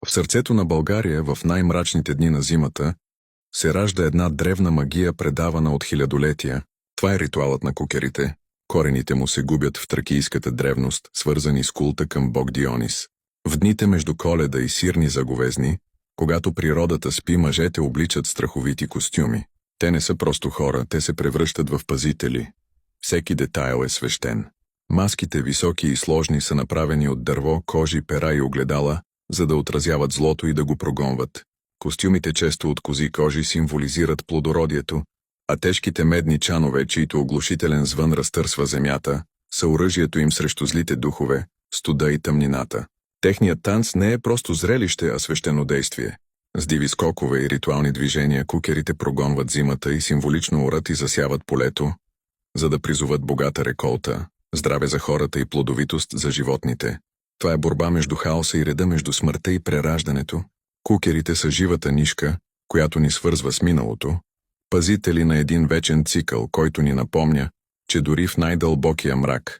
В сърцето на България, в най-мрачните дни на зимата, се ражда една древна магия, предавана от хилядолетия. Това е ритуалът на кукерите. Корените му се губят в тракийската древност, свързани с култа към бог Дионис. В дните между Коледа и Сирни заговезни, когато природата спи, мъжете обличат страховити костюми. Те не са просто хора, те се превръщат в пазители. Всеки детайл е свещен. Маските, високи и сложни, са направени от дърво, кожи, пера и огледала, за да отразяват злото и да го прогонват. Костюмите, често от кози кожи, символизират плодородието, а тежките медни чанове, чийто оглушителен звън разтърсва земята, са оръжието им срещу злите духове, студа и тъмнината. Техният танц не е просто зрелище, а свещено действие. С диви скокове и ритуални движения кукерите прогонват зимата и символично орат и засяват полето, за да призоват богата реколта, здраве за хората и плодовитост за животните. Това е борба между хаоса и реда, между смъртта и прераждането. Кукерите са живата нишка, която ни свързва с миналото, пазители на един вечен цикъл, който ни напомня, че дори в най-дълбокия мрак